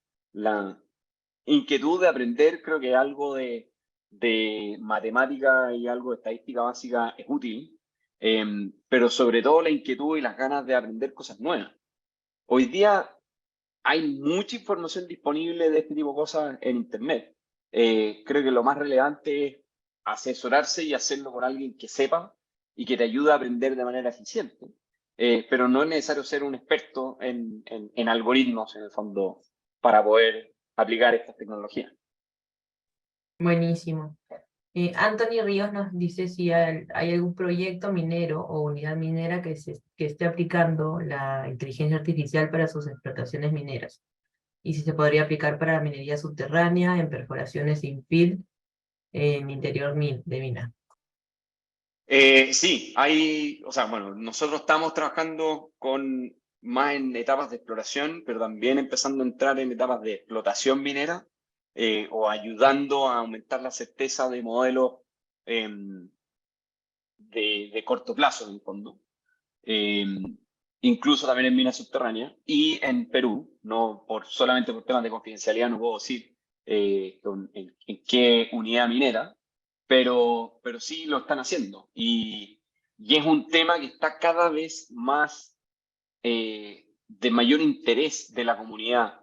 inquietud de aprender. Creo que algo de matemática y algo de estadística básica es útil, pero sobre todo la inquietud y las ganas de aprender cosas nuevas. Hoy día hay mucha información disponible de este tipo de cosas en Internet. Creo que lo más relevante es asesorarse y hacerlo con alguien que sepa y que te ayude a aprender de manera eficiente. Pero no es necesario ser un experto en algoritmos, en el fondo, para poder aplicar estas tecnologías. Buenísimo. Anthony Ríos nos dice si hay algún proyecto minero o unidad minera que esté aplicando la inteligencia artificial para sus explotaciones mineras. Y si se podría aplicar para la minería subterránea, en perforaciones sin field, en interior de mina. Sí, bueno, nosotros estamos trabajando más en etapas de exploración, pero también empezando a entrar en etapas de explotación minera, o ayudando a aumentar la certeza de modelos de corto plazo, en el fondo. Incluso también en minas subterráneas. Y en Perú, solamente por temas de confidencialidad no puedo decir en qué unidad minera, pero sí lo están haciendo. Y es un tema que está cada vez más de mayor interés de la comunidad,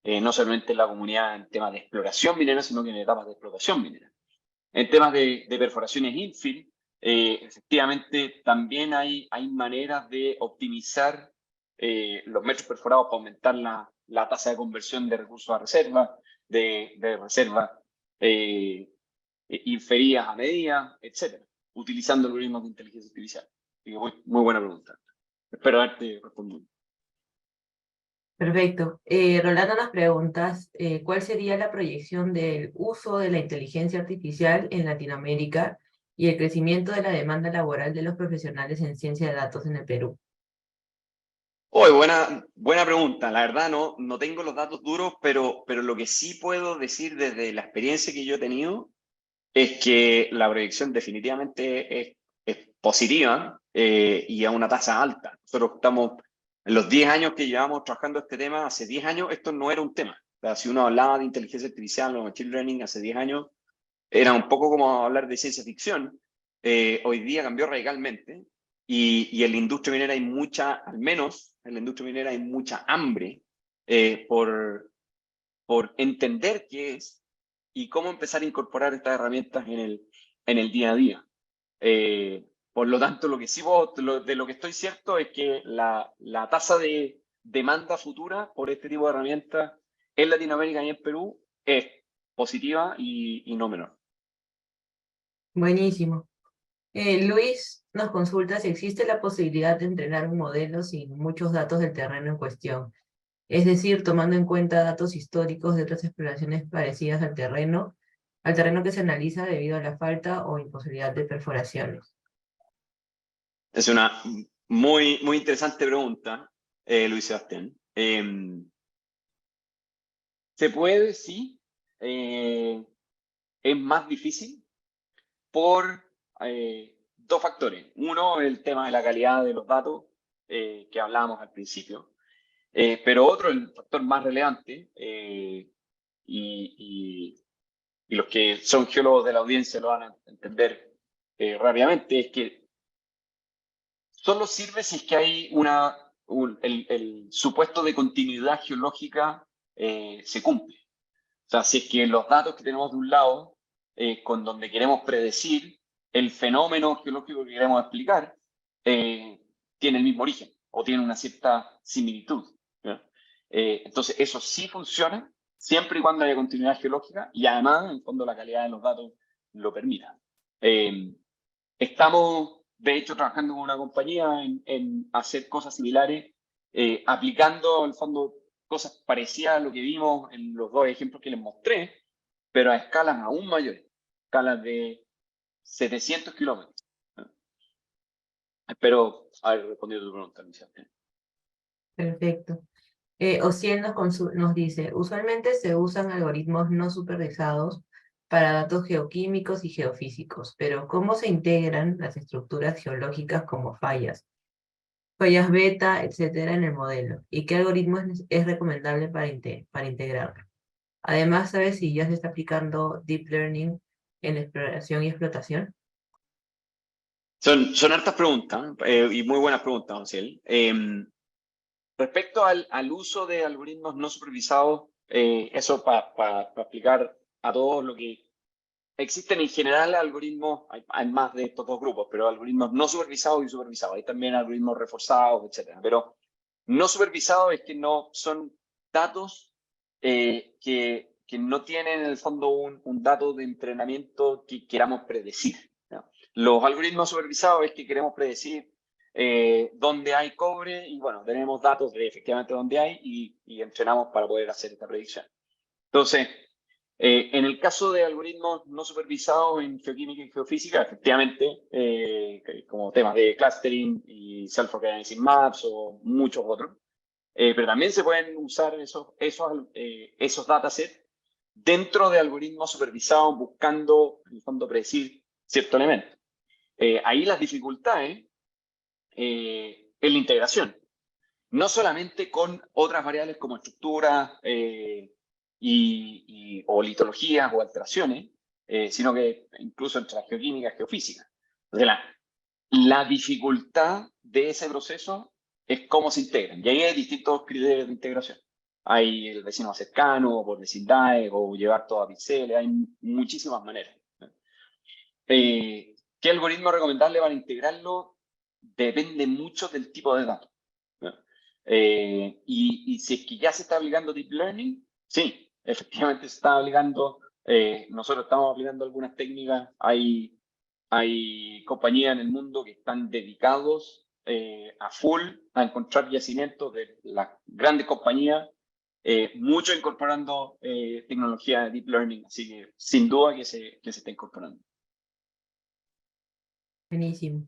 no solamente la comunidad en temas de exploración minera, sino que en etapas de explotación minera. En temas de perforaciones infill, efectivamente también hay maneras de optimizar los metros perforados para aumentar la tasa de conversión de recursos a reserva, de reservas inferidas a medidas, etcétera, utilizando algoritmos de inteligencia artificial. Así que muy buena pregunta. Espero haberte respondido. Perfecto. Rolando nos preguntas, ¿cuál sería la proyección del uso de la inteligencia artificial en Latinoamérica y el crecimiento de la demanda laboral de los profesionales en ciencia de datos en el Perú? Buena pregunta. La verdad no tengo los datos duros, pero lo que sí puedo decir desde la experiencia que yo he tenido es que la proyección definitivamente es positiva y a una tasa alta. Nosotros estamos, en los 10 años que llevamos trabajando este tema, hace 10 años esto no era un tema. O sea, si uno hablaba de inteligencia artificial o machine learning hace 10 años, era un poco como hablar de ciencia ficción. Hoy día cambió radicalmente y en la industria minera hay al menos en la industria minera hay mucha hambre por entender qué es y cómo empezar a incorporar estas herramientas en el día a día. Por lo tanto, de lo que estoy cierto es que la tasa de demanda futura por este tipo de herramientas en Latinoamérica y en Perú es positiva y no menor. Buenísimo. Luis nos consulta si existe la posibilidad de entrenar un modelo sin muchos datos del terreno en cuestión. Es decir, tomando en cuenta datos históricos de otras exploraciones parecidas al terreno que se analiza debido a la falta o imposibilidad de perforaciones. Es una muy interesante pregunta, Luis Sebastián. ¿Se puede? Sí. es más difícil por dos factores. Uno, el tema de la calidad de los datos que hablábamos al principio. Pero otro, el factor más relevante, y los que son geólogos de la audiencia lo van a entender rápidamente, es que solo sirve si es que hay el supuesto de continuidad geológica se cumple. O sea, si es que los datos que tenemos de un lado, con donde queremos predecir el fenómeno geológico que queremos explicar, tiene el mismo origen o tiene una cierta similitud. Entonces, eso sí funciona siempre y cuando haya continuidad geológica y además, en el fondo, la calidad de los datos lo permita. Estamos, de hecho, trabajando con una compañía en hacer cosas similares, aplicando, en el fondo, cosas parecidas a lo que vimos en los dos ejemplos que les mostré, pero a escalas aún mayores, escalas de 700 kilómetros. Espero haber respondido a tu pregunta, Michelle. Perfecto. Ociel nos dice, usualmente se usan algoritmos no supervisados para datos geoquímicos y geofísicos, pero ¿cómo se integran las estructuras geológicas como fallas beta, etcétera, en el modelo? ¿Y qué algoritmo es recomendable para integrarlo? Además, ¿sabes si ya se está aplicando Deep Learning en exploración y explotación? Son hartas preguntas y muy buenas preguntas, Ociel. Respecto al uso de algoritmos no supervisados, eso para explicar a todos lo que existen en general algoritmos, hay más de estos dos grupos, pero algoritmos no supervisados y supervisados. Hay también algoritmos reforzados, etcétera. Pero no supervisados es que no son datos que no tienen en el fondo un dato de entrenamiento que queramos predecir, ¿no? Los algoritmos supervisados es que queremos predecir dónde hay cobre y bueno, tenemos datos de efectivamente dónde hay y entrenamos para poder hacer esta predicción. Entonces, en el caso de algoritmos no supervisados en geoquímica y geofísica, efectivamente, como temas de clustering y self-organizing maps o muchos otros, pero también se pueden usar esos datasets dentro de algoritmos supervisados buscando, en el fondo, predecir cierto elemento. Ahí las dificultades es la integración, no solamente con otras variables como estructuras o litologías o alteraciones, sino que incluso entre la geoquímica y geofísica. Entonces, la dificultad de ese proceso es cómo se integran. Y ahí hay distintos criterios de integración. Hay el vecino más cercano, por vecindades, o llevar todo a píxeles, hay muchísimas maneras. ¿Qué algoritmo recomendable para integrarlo? Depende mucho del tipo de datos. Y si es que ya se está aplicando Deep Learning, sí, efectivamente se está aplicando. Nosotros estamos aplicando algunas técnicas. Hay compañías en el mundo que están dedicados a full a encontrar yacimientos de las grandes compañías, mucho incorporando tecnología de Deep Learning, así que sin duda que se está incorporando. Buenísimo.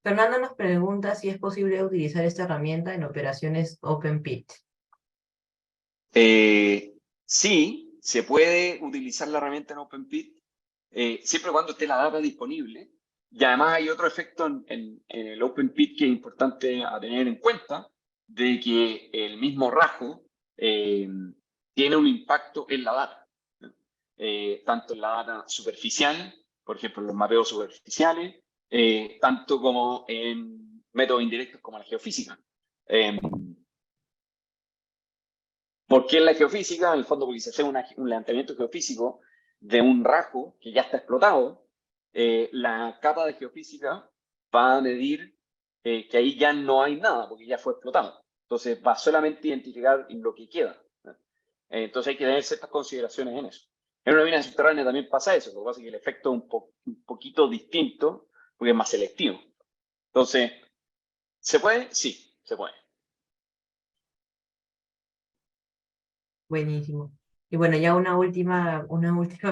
Fernando nos pregunta si es posible utilizar esta herramienta en operaciones OpenPit. Sí, se puede utilizar la herramienta en OpenPit, siempre y cuando esté la data disponible. Y además hay otro efecto en el OpenPit que es importante a tener en cuenta, de que el mismo rasgo tiene un impacto en la data, tanto en la data superficial, por ejemplo, los mapeos superficiales, tanto como en métodos indirectos como la geofísica. ¿Por qué en la geofísica? En el fondo porque se hace un levantamiento geofísico de un rasgo que ya está explotado, la capa de geofísica va a medir que ahí ya no hay nada porque ya fue explotado. Entonces va solamente a identificar lo que queda. Entonces hay que tener ciertas consideraciones en eso. En una mina subterránea también pasa eso, lo que pasa es que el efecto es un poquito distinto porque es más selectivo. Entonces, ¿se puede? Sí, se puede. Buenísimo. Y bueno, ya una última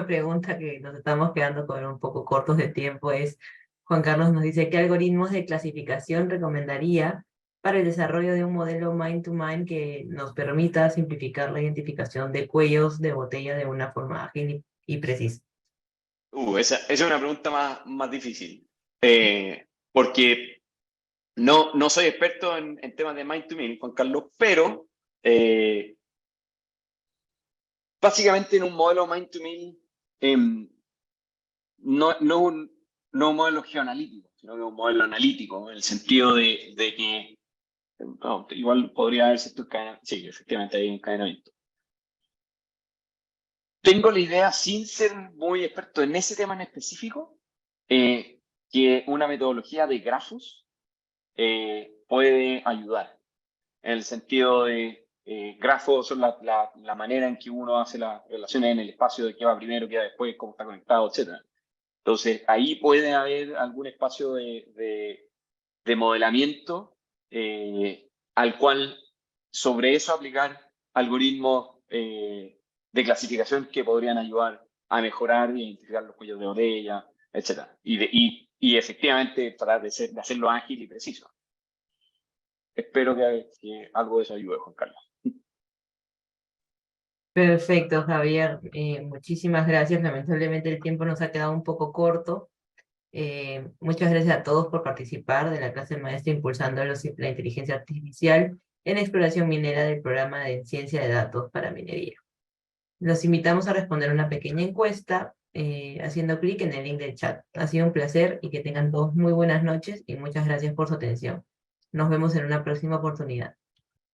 pregunta que nos estamos quedando con un poco cortos de tiempo es, Juan Carlos nos dice, ¿qué algoritmos de clasificación recomendaría para el desarrollo de un modelo mind-to-mind que nos permita simplificar la identificación de cuellos de botella de una forma ágil y precisa? Esa es una pregunta más difícil. Porque no soy experto en temas de Mind to Meal, Juan Carlos, pero básicamente en un modelo Mind to Meal no un modelo geoanalítico, sino que un modelo analítico, en el sentido de que igual podría haber cierto encadenamiento. Sí, efectivamente hay encadenamiento. Tengo la idea, sin ser muy experto en ese tema en específico, que una metodología de grafos puede ayudar. En el sentido de grafos son la manera en que uno hace las relaciones en el espacio de qué va primero, qué va después, cómo está conectado, etc. Entonces, ahí puede haber algún espacio de modelamiento al cual sobre eso aplicar algoritmos de clasificación que podrían ayudar a mejorar e identificar los cuellos de botella, etc. Y efectivamente tratar de hacerlo ágil y preciso. Espero que algo de eso ayude, Juan Carlos. Perfecto, Javier. Muchísimas gracias. Lamentablemente el tiempo nos ha quedado un poco corto. Muchas gracias a todos por participar de la clase maestra Impulsando la Inteligencia Artificial en Exploración Minera del programa de Ciencia de Datos para Minería. Los invitamos a responder una pequeña encuesta haciendo clic en el link del chat. Ha sido un placer y que tengan todos muy buenas noches y muchas gracias por su atención. Nos vemos en una próxima oportunidad.